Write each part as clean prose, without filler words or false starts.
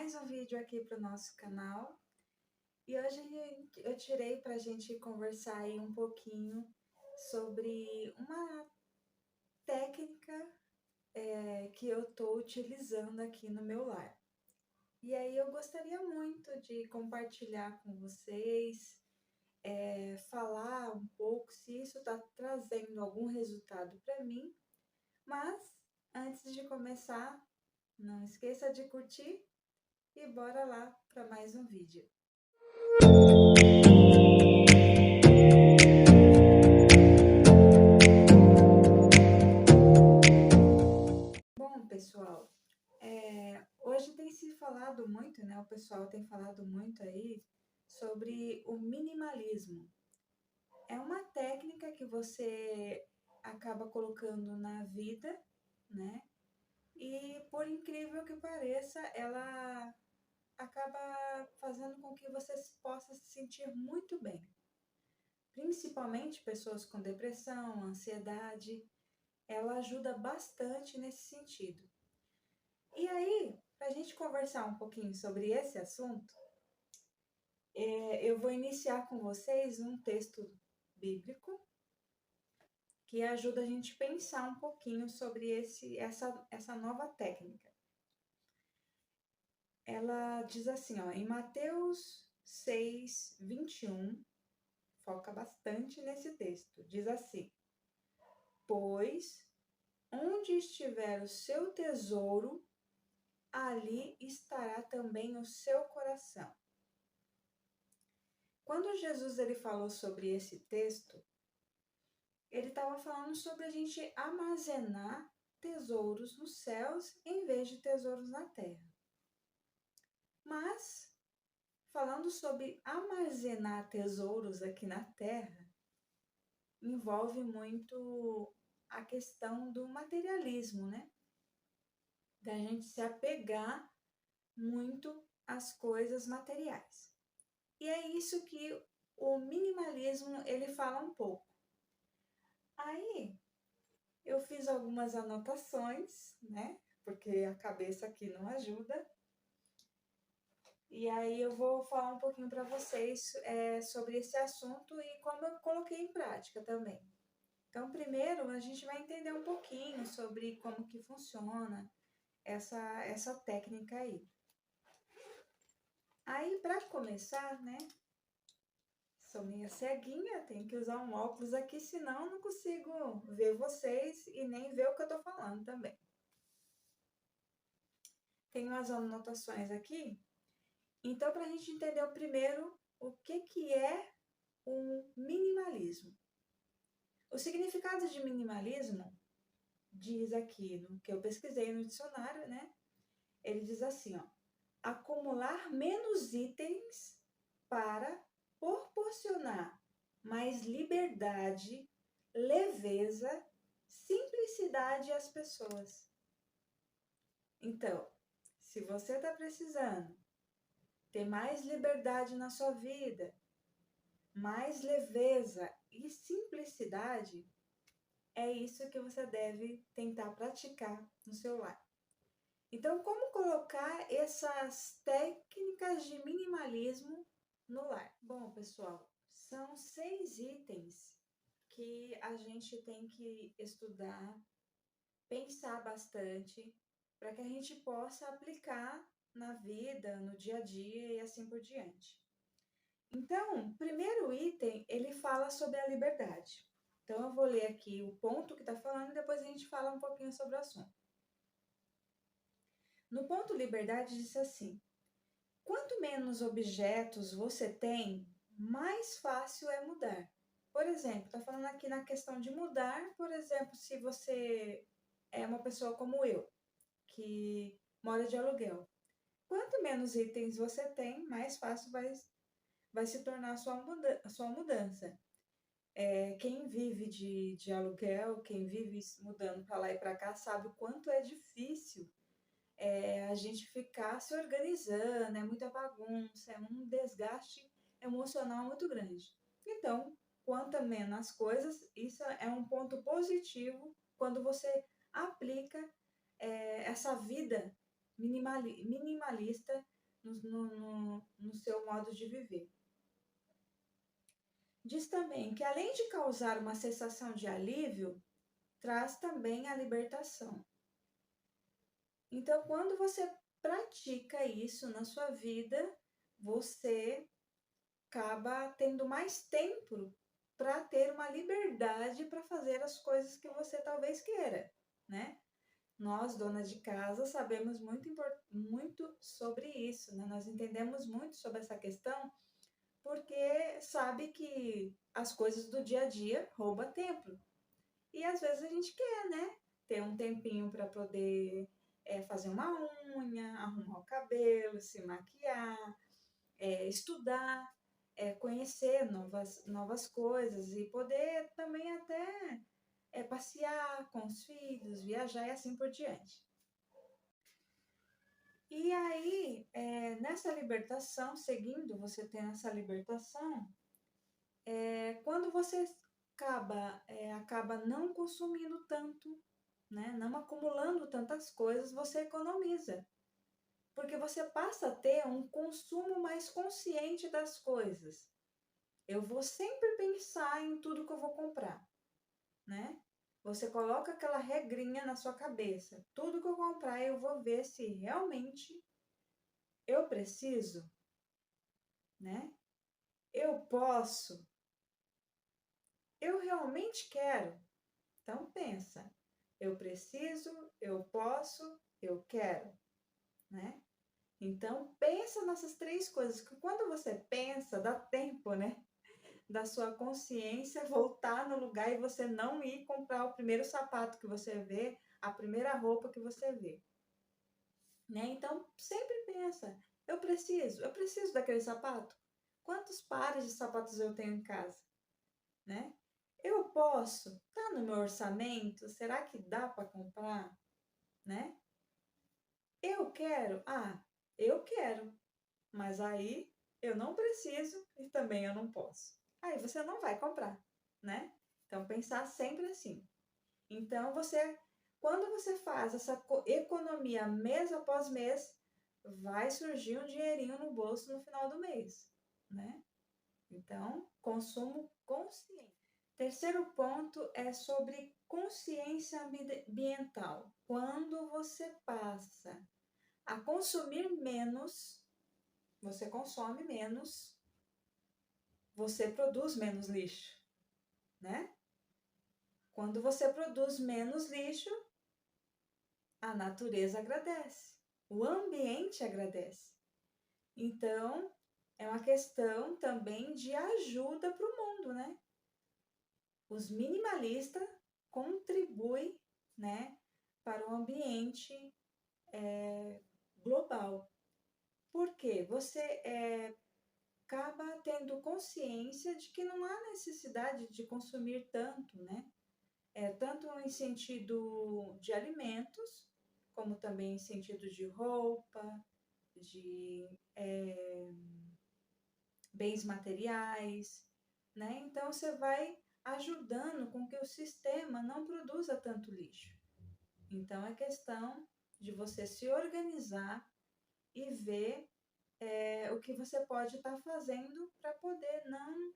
mais um vídeo aqui para o nosso canal e hoje eu tirei para a gente conversar aí um pouquinho sobre uma técnica que eu estou utilizando aqui no meu lar. E aí eu gostaria muito de compartilhar com vocês, falar um pouco se isso está trazendo algum resultado para mim, mas antes de começar, não esqueça de curtir e bora lá para mais um vídeo. Bom, pessoal, hoje tem se falado muito, né? O pessoal tem falado muito aí sobre o minimalismo. É uma técnica que você acaba colocando na vida, né? E por incrível que pareça, ela acaba fazendo com que você possa se sentir muito bem. Principalmente pessoas com depressão, ansiedade, ela ajuda bastante nesse sentido. E aí, para a gente conversar um pouquinho sobre esse assunto, eu vou iniciar com vocês um texto bíblico que ajuda a gente a pensar um pouquinho sobre essa nova técnica. Ela diz assim, ó, em Mateus 6, 21, foca bastante nesse texto, diz assim: pois onde estiver o seu tesouro, ali estará também o seu coração. Quando Jesus ele falou sobre esse texto, ele estava falando sobre a gente armazenar tesouros nos céus em vez de tesouros na terra. Mas, falando sobre armazenar tesouros aqui na terra, envolve muito a questão do materialismo, né? Da gente se apegar muito às coisas materiais. E é isso que o minimalismo ele fala um pouco. Aí eu fiz algumas anotações, né? Porque a cabeça aqui não ajuda. E aí eu vou falar um pouquinho para vocês sobre esse assunto e como eu coloquei em prática também. Então, primeiro a gente vai entender um pouquinho sobre como que funciona essa técnica aí. Aí, para começar, né? Sou meio ceguinha, tenho que usar um óculos aqui, senão eu não consigo ver vocês e nem ver o que eu tô falando também. Tenho umas anotações aqui. Então, para a gente entender primeiro o que é o minimalismo. O significado de minimalismo diz aqui, no que eu pesquisei no dicionário, né? Ele diz assim, ó, acumular menos itens para proporcionar mais liberdade, leveza, simplicidade às pessoas. Então, se você está precisando ter mais liberdade na sua vida, mais leveza e simplicidade, é isso que você deve tentar praticar no seu lar. Então, como colocar essas técnicas de minimalismo no lar? Bom, pessoal, são 6 itens que a gente tem que estudar, pensar bastante, para que a gente possa aplicar na vida, no dia a dia e assim por diante. Então, o primeiro item, ele fala sobre a liberdade. Então, eu vou ler aqui o ponto que está falando e depois a gente fala um pouquinho sobre o assunto. No ponto liberdade, diz assim: quanto menos objetos você tem, mais fácil é mudar. Por exemplo, está falando aqui na questão de mudar, por exemplo, se você é uma pessoa como eu, que mora de aluguel. Quanto menos itens você tem, mais fácil vai se tornar a sua mudança. Quem vive de aluguel, quem vive mudando para lá e para cá, sabe o quanto é difícil a gente ficar se organizando, é muita bagunça, é um desgaste emocional muito grande. Então, quanto menos as coisas, isso é um ponto positivo quando você aplica essa vida minimalista no seu modo de viver. Diz também que, além de causar uma sensação de alívio, traz também a libertação. Então, quando você pratica isso na sua vida, você acaba tendo mais tempo para ter uma liberdade para fazer as coisas que você talvez queira, né? Nós, donas de casa, sabemos muito sobre isso, né? Nós entendemos muito sobre essa questão, porque sabe que as coisas do dia a dia roubam tempo. E às vezes a gente quer, né? Ter um tempinho para poder fazer uma unha, arrumar o cabelo, se maquiar, estudar, conhecer novas coisas e poder também até passear com os filhos, viajar e assim por diante. E aí, nessa libertação, seguindo você tendo essa libertação, quando você acaba não consumindo tanto, né, não acumulando tantas coisas, você economiza. Porque você passa a ter um consumo mais consciente das coisas. Eu vou sempre pensar em tudo que eu vou comprar, né? Você coloca aquela regrinha na sua cabeça. Tudo que eu comprar, eu vou ver se realmente eu preciso, né? Eu posso, eu realmente quero. Então pensa, eu preciso, eu posso, eu quero, né? Então pensa nessas três coisas, que quando você pensa, dá tempo, né? Da sua consciência voltar no lugar e você não ir comprar o primeiro sapato que você vê, a primeira roupa que você vê, né? Então sempre pensa, eu preciso daquele sapato? Quantos pares de sapatos eu tenho em casa, né? Eu posso? Tá no meu orçamento? Será que dá para comprar, né? Eu quero? Eu quero, mas aí eu não preciso e também eu não posso. Aí você não vai comprar, né? Então pensar sempre assim. Então quando você faz essa economia mês após mês, vai surgir um dinheirinho no bolso no final do mês, né? Então, consumo consciente. Terceiro ponto é sobre consciência ambiental. Quando você passa a consumir menos, você consome menos, você produz menos lixo, né? Quando você produz menos lixo, a natureza agradece, o ambiente agradece. Então, é uma questão também de ajuda para o mundo, né? Os minimalistas contribuem, né, para o ambiente global. Porque você acaba tendo consciência de que não há necessidade de consumir tanto, né? Tanto em sentido de alimentos, como também em sentido de roupa, de bens materiais, né? Então você vai ajudando com que o sistema não produza tanto lixo. Então é questão de você se organizar e ver o que você pode estar fazendo para poder não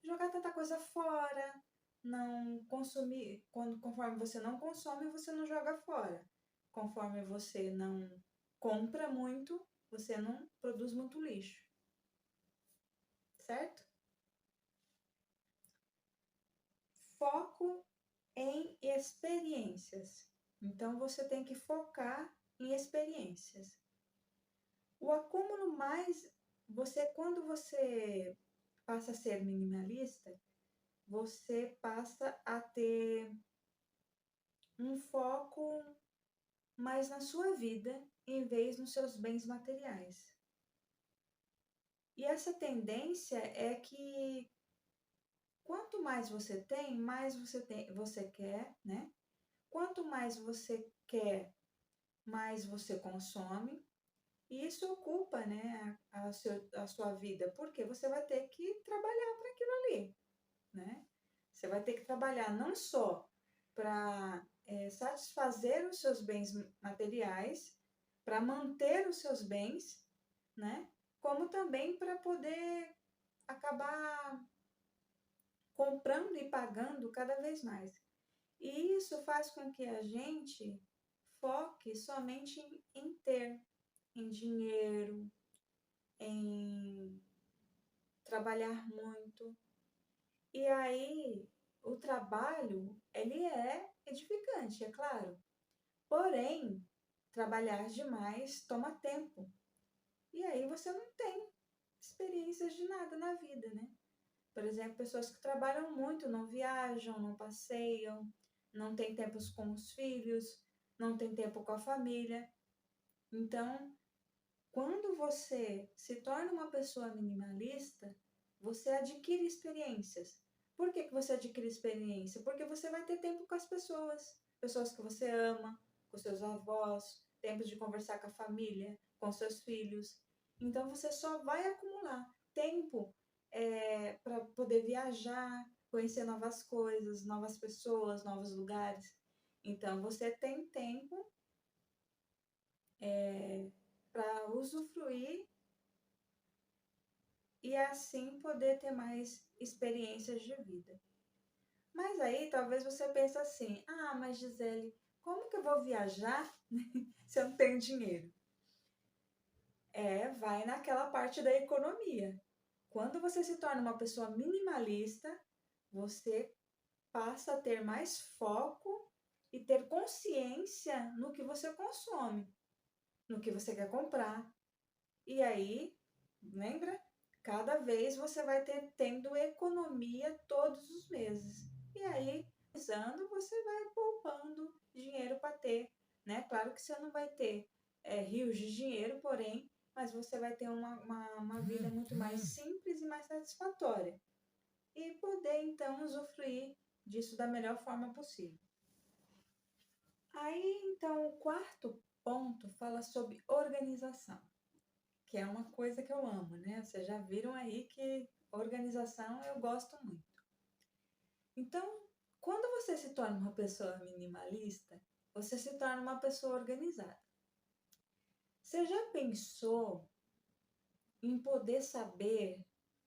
jogar tanta coisa fora, não consumir, conforme você não consome, você não joga fora. Conforme você não compra muito, você não produz muito lixo. Certo? Foco em experiências. Então você tem que focar em experiências. O acúmulo mais quando você passa a ser minimalista, você passa a ter um foco mais na sua vida em vez nos seus bens materiais. E essa tendência é que quanto mais você tem, mais você quer, né? Quanto mais você quer, mais você consome. E isso ocupa, né, a sua vida, porque você vai ter que trabalhar para aquilo ali, né? Você vai ter que trabalhar não só para satisfazer os seus bens materiais, para manter os seus bens, né? Como também para poder acabar comprando e pagando cada vez mais. E isso faz com que a gente foque somente em ter, em dinheiro, em trabalhar muito. E aí o trabalho, ele é edificante, é claro. Porém, trabalhar demais toma tempo. E aí você não tem experiências de nada na vida, né? Por exemplo, pessoas que trabalham muito, não viajam, não passeiam, não têm tempos com os filhos, não tem tempo com a família. Então, quando você se torna uma pessoa minimalista, você adquire experiências. Por que você adquire experiência? Porque você vai ter tempo com as pessoas, pessoas que você ama, com seus avós, tempo de conversar com a família, com seus filhos. Então você só vai acumular tempo para poder viajar, conhecer novas coisas, novas pessoas, novos lugares. Então você tem tempo para usufruir e assim poder ter mais experiências de vida. Mas aí talvez você pense assim: ah, mas Gisele, como que eu vou viajar se eu não tenho dinheiro? Vai naquela parte da economia. Quando você se torna uma pessoa minimalista, você passa a ter mais foco e ter consciência no que você consome, no que você quer comprar. E aí, lembra? Cada vez você vai tendo economia todos os meses. E aí, usando, você vai poupando dinheiro para ter, né? Claro que você não vai ter rios de dinheiro, porém, mas você vai ter uma vida muito mais simples e mais satisfatória. E poder, então, usufruir disso da melhor forma possível. Aí, então, o quarto ponto fala sobre organização, que é uma coisa que eu amo, né? Vocês já viram aí que organização eu gosto muito. Então, quando você se torna uma pessoa minimalista, você se torna uma pessoa organizada. Você já pensou em poder saber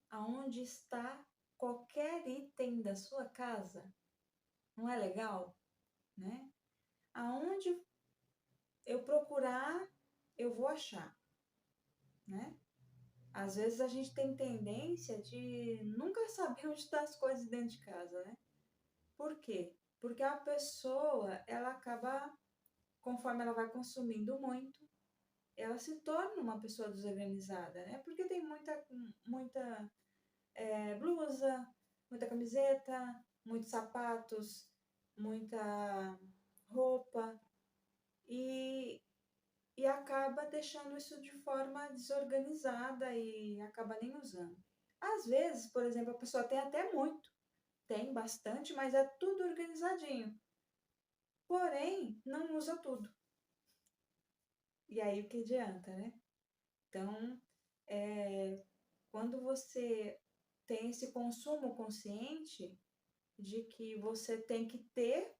aonde está qualquer item da sua casa? Não é legal, né? Aonde eu procurar, eu vou achar, né? Às vezes a gente tem tendência de nunca saber onde estão as coisas dentro de casa, né? Por quê? Porque a pessoa, ela acaba, conforme ela vai consumindo muito, ela se torna uma pessoa desorganizada, né? Porque tem muita blusa, muita camiseta, muitos sapatos, muita roupa e acaba deixando isso de forma desorganizada e acaba nem usando. Às vezes, por exemplo, a pessoa tem até muito, tem bastante, mas é tudo organizadinho. Porém, não usa tudo. E aí o que adianta, né? Então, quando você tem esse consumo consciente de que você tem que ter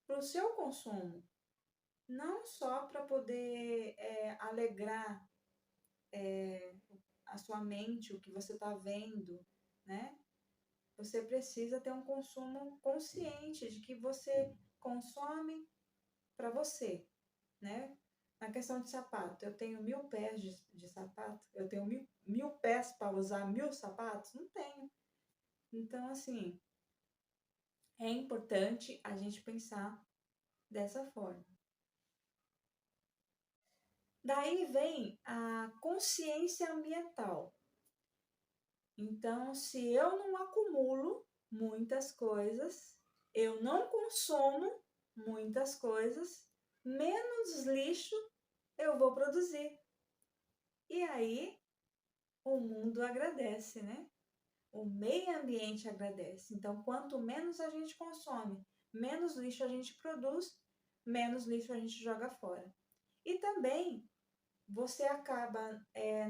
para o seu consumo, não só para poder alegrar a sua mente, o que você está vendo, né? Você precisa ter um consumo consciente de que você consome para você, né? Na questão de sapato, eu tenho 1000 pés de sapato, eu tenho mil pés para usar 1000 sapatos? Não tenho. Então, assim, é importante a gente pensar dessa forma. Daí vem a consciência ambiental. Então, se eu não acumulo muitas coisas, eu não consumo muitas coisas, menos lixo eu vou produzir. E aí o mundo agradece, né? O meio ambiente agradece. Então, quanto menos a gente consome, menos lixo a gente produz, menos lixo a gente joga fora. E também você acaba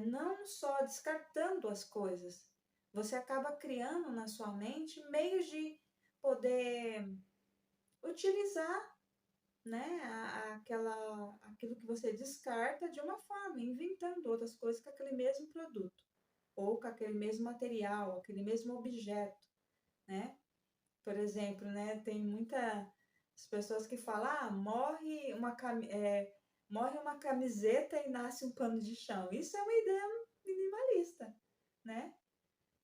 não só descartando as coisas, você acaba criando na sua mente meios de poder utilizar né, aquilo que você descarta de uma forma, inventando outras coisas com aquele mesmo produto, ou com aquele mesmo material, aquele mesmo objeto, né? Por exemplo, né, tem muitas pessoas que falam, morre uma camiseta e nasce um pano de chão. Isso é uma ideia minimalista, né?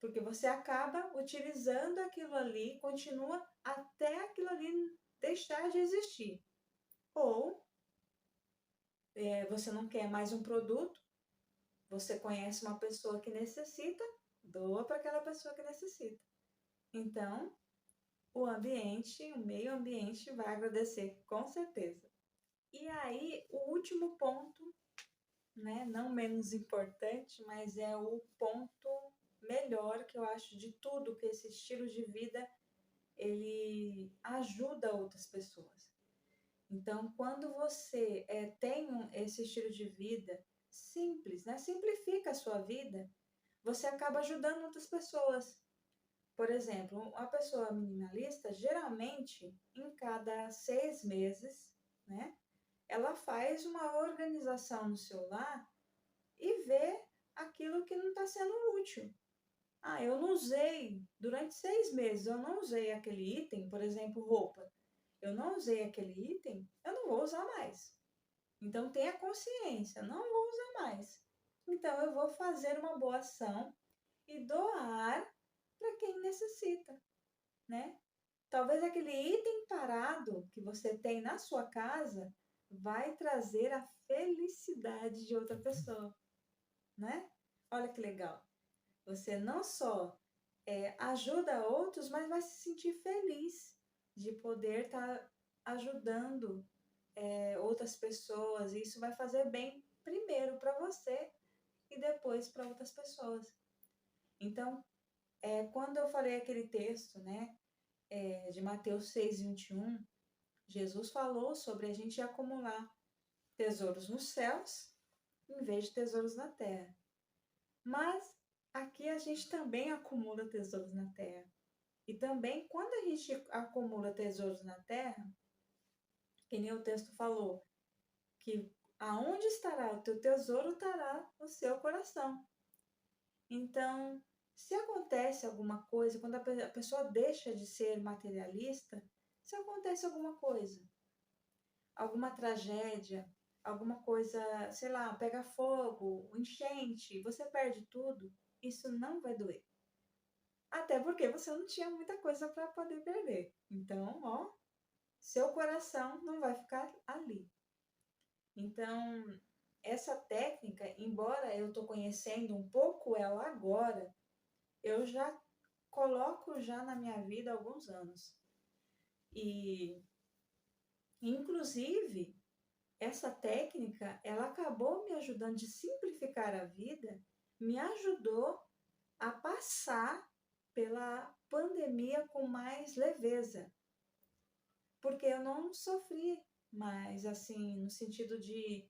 Porque você acaba utilizando aquilo ali, continua até aquilo ali deixar de existir. Ou você não quer mais um produto, você conhece uma pessoa que necessita, doa para aquela pessoa que necessita. Então, o meio ambiente vai agradecer, com certeza. E aí, o último ponto, né, não menos importante, mas é o ponto melhor que eu acho de tudo, que esse estilo de vida ele ajuda outras pessoas. Então, quando você tem esse estilo de vida simples, né, simplifica a sua vida, você acaba ajudando outras pessoas. Por exemplo, uma pessoa minimalista, geralmente, em cada 6 meses, né, ela faz uma organização no seu lar e vê aquilo que não está sendo útil. Ah, eu não usei, durante 6 meses, eu não usei aquele item, por exemplo, roupa. Eu não usei aquele item, eu não vou usar mais. Então tenha consciência, não vou usar mais. Então eu vou fazer uma boa ação e doar para quem necessita, né? Talvez aquele item parado que você tem na sua casa vai trazer a felicidade de outra pessoa, né? Olha que legal. Você não só ajuda outros, mas vai se sentir feliz de poder estar ajudando outras pessoas. E isso vai fazer bem primeiro para você e depois para outras pessoas. Então, quando eu falei aquele texto, né, de Mateus 6:21, Jesus falou sobre a gente acumular tesouros nos céus em vez de tesouros na terra. Mas aqui a gente também acumula tesouros na terra. E também, quando a gente acumula tesouros na terra, que nem o texto falou, que aonde estará o teu tesouro, estará o seu coração. Então, se acontece alguma coisa, quando a pessoa deixa de ser materialista, se acontece alguma tragédia, alguma coisa, sei lá, pega fogo, enchente, você perde tudo, isso não vai doer. Até porque você não tinha muita coisa para poder perder. Então, ó, seu coração não vai ficar ali. Então, essa técnica, embora eu estou conhecendo um pouco ela agora, eu já coloco já na minha vida há alguns anos. E, inclusive, essa técnica, ela acabou me ajudando de simplificar a vida, me ajudou a passar pela pandemia com mais leveza, porque eu não sofri mais, assim, no sentido de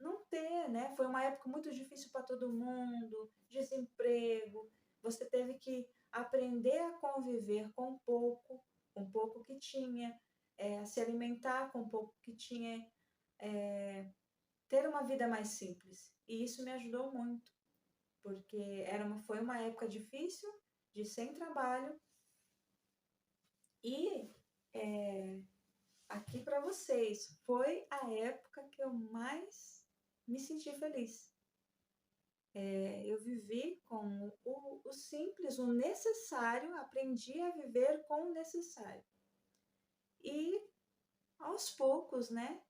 não ter, né? Foi uma época muito difícil para todo mundo, desemprego, você teve que aprender a conviver com o pouco que tinha, se alimentar com o pouco que tinha, ter uma vida mais simples. E isso me ajudou muito, porque foi uma época difícil, de sem trabalho, e aqui para vocês, foi a época que eu mais me senti feliz. Eu vivi com o simples, o necessário, aprendi a viver com o necessário. E aos poucos, né,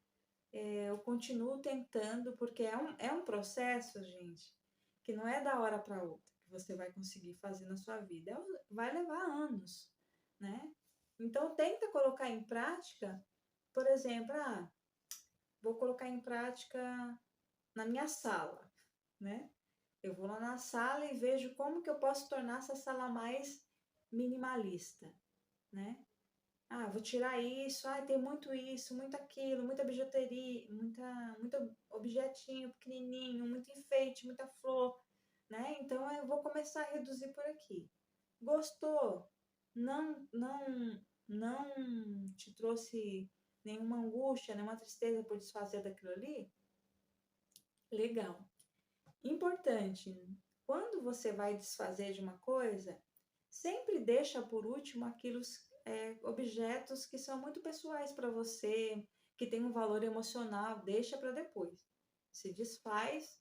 eu continuo tentando, porque é um processo, gente, que não é da hora para outra que você vai conseguir fazer na sua vida. Vai levar anos, né? Então, tenta colocar em prática, por exemplo, vou colocar em prática na minha sala, né? Eu vou lá na sala e vejo como que eu posso tornar essa sala mais minimalista, né? Vou tirar isso, tem muito isso, muito aquilo, muita bijuteria, muito objetinho pequenininho, muito enfeite, muita flor, né? Então eu vou começar a reduzir por aqui. Gostou? Não não te trouxe nenhuma angústia, nenhuma tristeza por desfazer daquilo ali, legal. Importante, quando você vai desfazer de uma coisa, sempre deixa por último aqueles objetos que são muito pessoais para você, que tem um valor emocional, deixa para depois. Se desfaz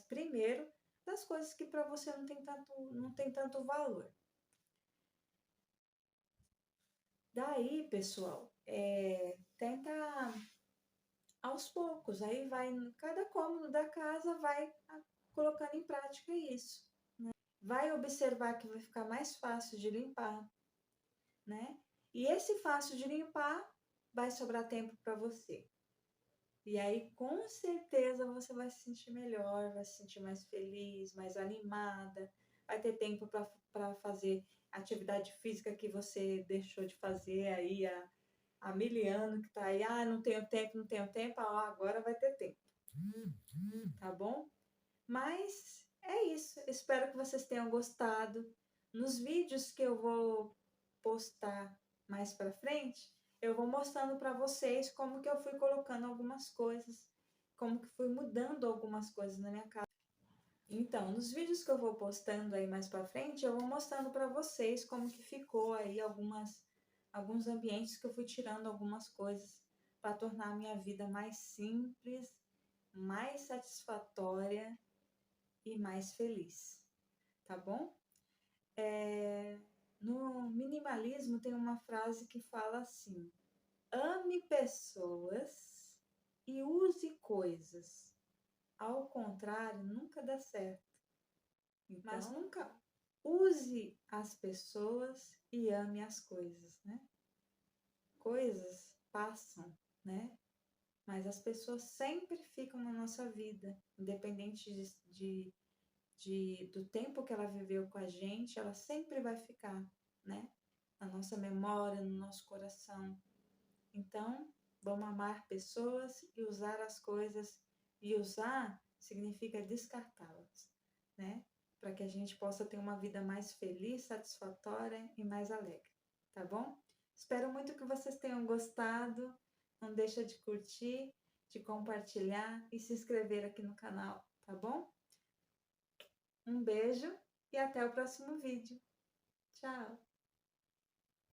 primeiro das coisas que para você não tem tanto valor. Daí, pessoal, tenta aos poucos, aí vai, cada cômodo da casa vai colocando em prática isso. Vai observar que vai ficar mais fácil de limpar, né? E esse fácil de limpar vai sobrar tempo para você. E aí, com certeza, você vai se sentir melhor, vai se sentir mais feliz, mais animada, vai ter tempo para fazer atividade física que você deixou de fazer aí há 1000 anos, que tá aí, não tenho tempo, não tenho tempo, agora vai ter tempo, tá bom? Mas é isso, espero que vocês tenham gostado. Nos vídeos que eu vou postar mais para frente, eu vou mostrando para vocês como que eu fui colocando algumas coisas, como que fui mudando algumas coisas na minha casa. Então, nos vídeos que eu vou postando aí mais para frente, eu vou mostrando para vocês como que ficou aí alguns ambientes que eu fui tirando algumas coisas para tornar a minha vida mais simples, mais satisfatória e mais feliz, tá bom? No minimalismo tem uma frase que fala assim: ame pessoas e use coisas. Ao contrário, nunca dá certo. Então, mas nunca use as pessoas e ame as coisas, né? Coisas passam, né? Mas as pessoas sempre ficam na nossa vida, independente do tempo que ela viveu com a gente, ela sempre vai ficar, né? Na nossa memória, no nosso coração. Então, vamos amar pessoas e usar as coisas. E usar significa descartá-las, né? Para que a gente possa ter uma vida mais feliz, satisfatória e mais alegre, tá bom? Espero muito que vocês tenham gostado. Não deixa de curtir, de compartilhar e se inscrever aqui no canal, tá bom? Um beijo e até o próximo vídeo. Tchau!